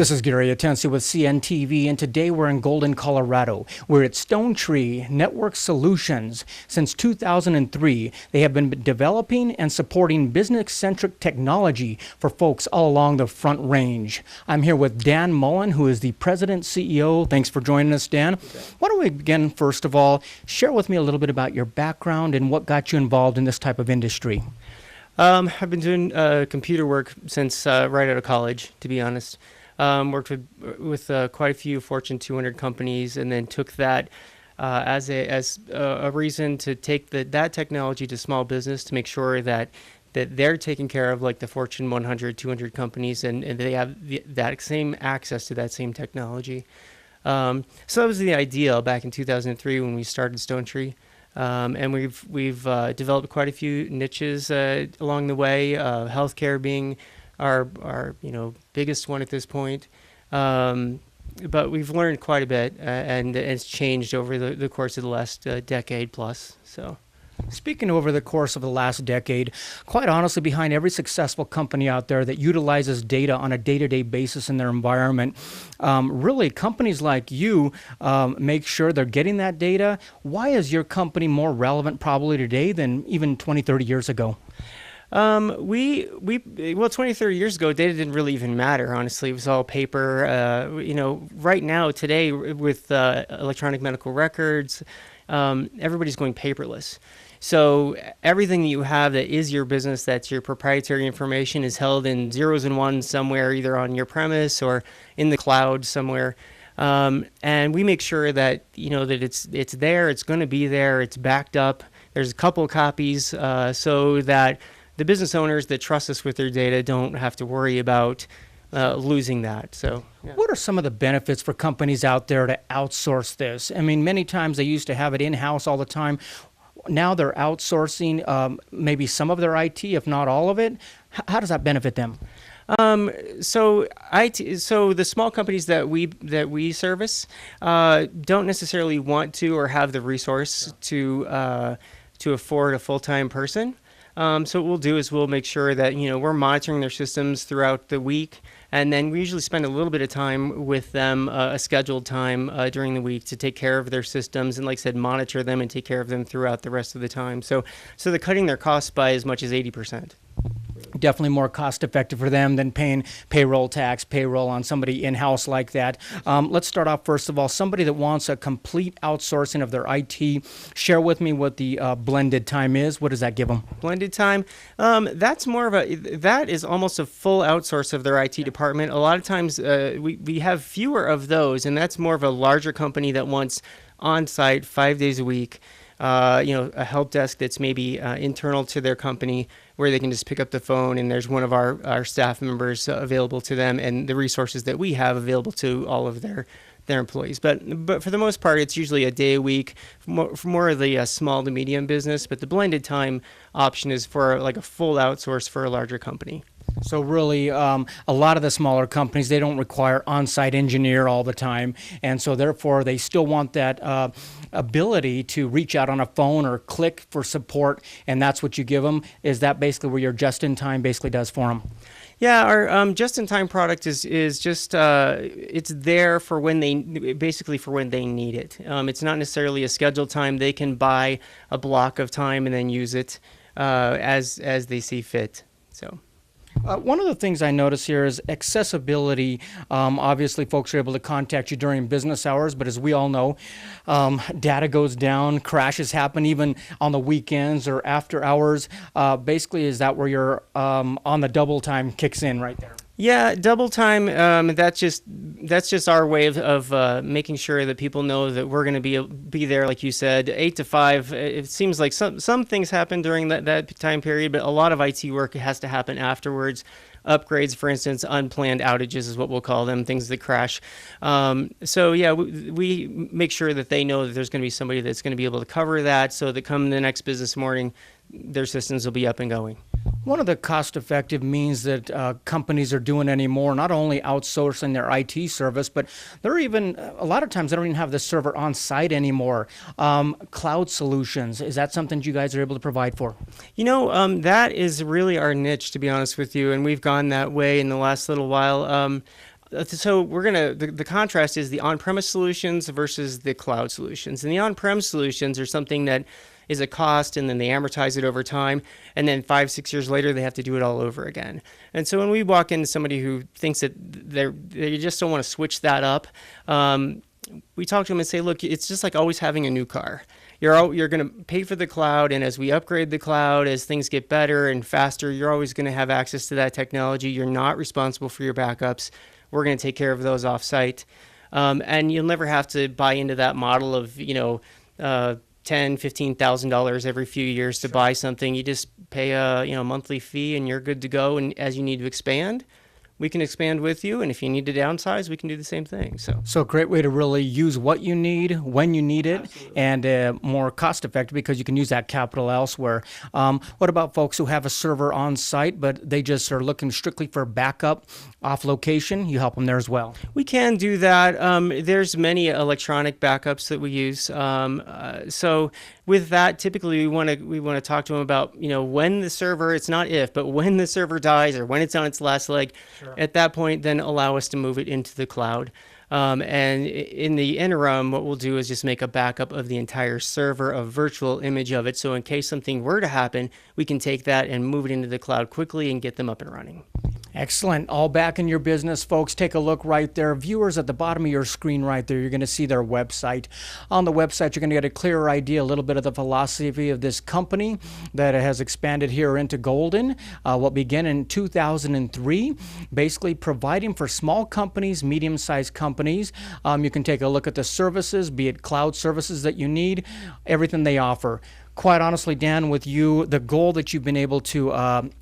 This is Gary Atensi with CNTV, and today we're in Golden, Colorado. We're at StoneTree Network Solutions. Since 2003, they have been developing and supporting business-centric technology for folks all along the Front Range. I'm here with Dan Mullen, who is the President CEO. Thanks for joining us, Dan. Okay. Why don't we begin, first of all, share with me a little bit about your background and what got you involved in this type of industry. I've been doing computer work since right out of college, to be honest. Worked with quite a few Fortune 200 companies, and then took that as a reason to take that technology to small business to make sure that they're taken care of, like the Fortune 100, 200 companies, and they have that same access to that same technology. So that was the ideal back in 2003 when we started StoneTree. And we've developed quite a few niches along the way, healthcare being our biggest one at this point. But we've learned quite a bit, and it's changed over the course of the last decade plus. So. Speaking over the course of the last decade, quite honestly, behind every successful company out there that utilizes data on a day-to-day basis in their environment, really companies like you make sure they're getting that data. Why is your company more relevant probably today than even 20, 30 years ago? Well, 20, 30 years ago, data didn't really even matter, honestly. It was all paper. Right now, today, with electronic medical records, everybody's going paperless. So everything that you have that is your business, that's your proprietary information, is held in zeros and ones somewhere, either on your premise or in the cloud somewhere. And we make sure that that it's there, it's going to be there, it's backed up. There's a couple copies so that the business owners that trust us with their data don't have to worry about losing that. So, yeah. What are some of the benefits for companies out there to outsource this? I mean, many times they used to have it in-house all the time. Now they're outsourcing maybe some of their IT, if not all of it. How does that benefit them? So the small companies that we service don't necessarily want to or have the resource to afford a full-time person. So what we'll do is we'll make sure that we're monitoring their systems throughout the week, and then we usually spend a little bit of time with them, a scheduled time during the week, to take care of their systems and, like I said, monitor them and take care of them throughout the rest of the time. So they're cutting their costs by as much as 80%. Definitely more cost effective for them than paying payroll on somebody in-house like that. Let's start off, first of all, somebody that wants a complete outsourcing of their IT. Share with me what the blended time is. What does that give them? Blended time, that is almost a full outsource of their IT department. A lot of times we have fewer of those, and that's more of a larger company that wants on-site 5 days a week. A help desk that's maybe internal to their company, where they can just pick up the phone and there's one of our staff members available to them, and the resources that we have available to all of their employees. But for the most part, it's usually a day a week for more of the small to medium business. But the blended time option is for like a full outsource for a larger company. So really, a lot of the smaller companies, they don't require on-site engineer all the time, and so therefore they still want that ability to reach out on a phone or click for support, and that's what you give them. Is that basically where your just-in-time basically does for them? Yeah, our just-in-time product is just it's there for when they need it. It's not necessarily a scheduled time. They can buy a block of time and then use it as they see fit. So. One of the things I notice here is accessibility. Obviously, folks are able to contact you during business hours, but as we all know, data goes down, crashes happen even on the weekends or after hours. Basically, is that where your on the double time kicks in right there? Yeah, double time. That's just our way of making sure that people know that we're going to be there, like you said, 8 to 5. It seems like some things happen during that time period, but a lot of IT work has to happen afterwards. Upgrades, for instance, unplanned outages is what we'll call them, things that crash. So yeah, we make sure that they know that there's going to be somebody that's going to be able to cover that, so that come the next business morning, their systems will be up and going. One of the cost-effective means that companies are doing anymore, not only outsourcing their IT service, but they're even, a lot of times they don't even have the server on site anymore. Cloud solutions, is that something you guys are able to provide for? That is really our niche, to be honest with you, and we've gone that way in the last little while. So the contrast is the on-premise solutions versus the cloud solutions. And the on-prem solutions are something that is a cost, and then they amortize it over time, and then 5-6 years later they have to do it all over again. And so when we walk into somebody who thinks that they just don't want to switch that up, we talk to them and say, look, it's just like always having a new car. You're going to pay for the cloud, and as we upgrade the cloud, as things get better and faster, you're always going to have access to that technology. You're not responsible for your backups. We're going to take care of those offsite, and you'll never have to buy into that model of $10,000-$15,000 every few years to buy something. You just pay a monthly fee, and you're good to go. And as you need to expand, we can expand with you, and if you need to downsize, we can do the same thing. So a great way to really use what you need when you need it. Absolutely. And more cost effective because you can use that capital elsewhere. What about folks who have a server on site, but they just are looking strictly for backup off location? You help them there as well. We can do that. There's many electronic backups that we use. So with that, typically we want to talk to them about when the server, it's not if, but when the server dies or when it's on its last leg. Sure. At that point, then allow us to move it into the cloud. And in the interim, what we'll do is just make a backup of the entire server, a virtual image of it. So in case something were to happen, we can take that and move it into the cloud quickly and get them up and running. Excellent. All back in your business, folks. Take a look right there. Viewers, at the bottom of your screen right there, you're going to see their website. On the website, you're going to get a clearer idea, a little bit of the philosophy of this company that has expanded here into Golden. What began in 2003, basically providing for small companies, medium-sized companies. You can take a look at the services, be it cloud services that you need, everything they offer. Quite honestly, Dan, with you, the goal that you've been able to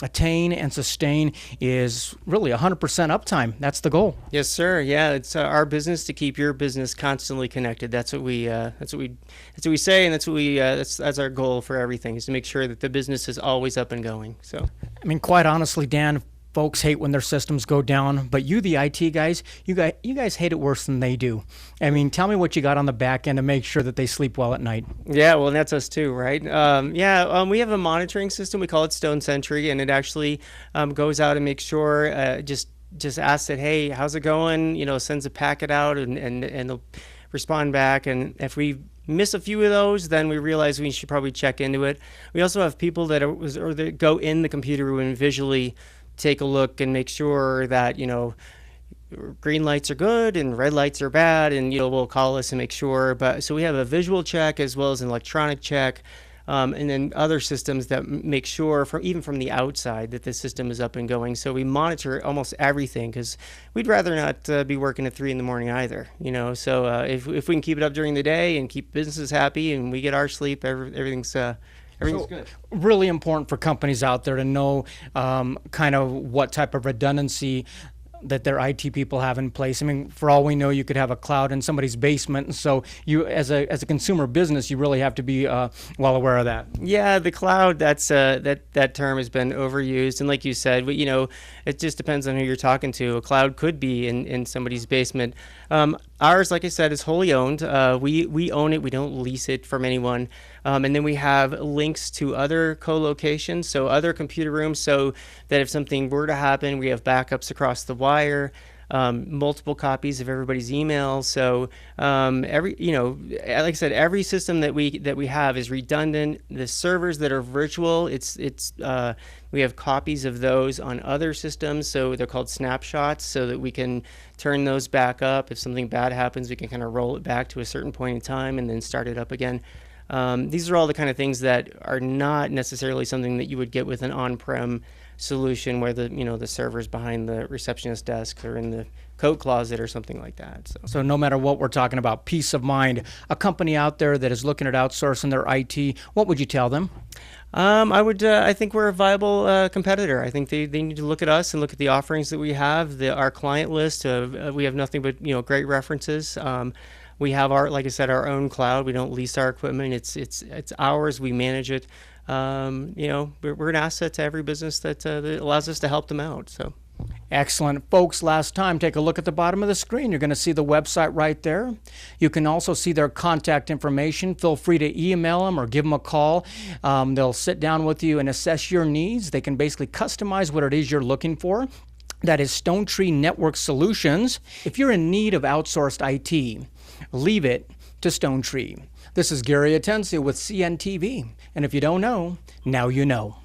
attain and sustain is really 100% uptime. That's the goal. Yes, sir. Yeah, it's our business to keep your business constantly connected. That's what we say, and that's our goal for everything, is to make sure that the business is always up and going. So, I mean, quite honestly, Dan, folks hate when their systems go down, but you, the IT guys, you guys hate it worse than they do. I mean, tell me what you got on the back end to make sure that they sleep well at night. Yeah, well, that's us too, right? We have a monitoring system. We call it StoneTree, and it actually goes out and makes sure, just asks it, hey, how's it going? Sends a packet out, and they'll respond back. And if we miss a few of those, then we realize we should probably check into it. We also have people that go in the computer room and visually take a look and make sure that green lights are good and red lights are bad, and will call us and make sure. But so we have a visual check as well as an electronic check, and then other systems that make sure even from the outside that the system is up and going. So we monitor almost everything, because we'd rather not be working at 3 a.m. either. So if we can keep it up during the day and keep businesses happy and we get our sleep, everything's good. Really important for companies out there to know kind of what type of redundancy that their IT people have in place. I mean, for all we know, you could have a cloud in somebody's basement, and so you, as a consumer business, you really have to be well aware of that. Yeah, the cloud, that term has been overused, and like you said, it just depends on who you're talking to. A cloud could be in somebody's basement. Ours, like I said, is wholly owned. We own it. We don't lease it from anyone. And then we have links to other co-locations, so other computer rooms, so that if something were to happen, we have backups across the wire, multiple copies of everybody's emails. So like I said, every system that we have is redundant. The servers that are virtual, we have copies of those on other systems, so they're called snapshots, so that we can turn those back up. If something bad happens, we can kind of roll it back to a certain point in time and then start it up again. These are all the kind of things that are not necessarily something that you would get with an on-prem solution, where the server's behind the receptionist desk or in the coat closet or something like that. So no matter what we're talking about, peace of mind. A company out there that is looking at outsourcing their IT, what would you tell them? I think we're a viable competitor. I think they need to look at us and look at the offerings that we have, our client list. We have nothing but great references. We have like I said, our own cloud. We don't lease our equipment. It's ours. We manage it. We're an asset to every business that allows us to help them out. So. Excellent. Folks, last time, take a look at the bottom of the screen. You're going to see the website right there. You can also see their contact information. Feel free to email them or give them a call. They'll sit down with you and assess your needs. They can basically customize what it is you're looking for. That is StoneTree Network Solutions. If you're in need of outsourced IT, leave it to StoneTree. This is Gary Atencia with CNTV. And if you don't know, now you know.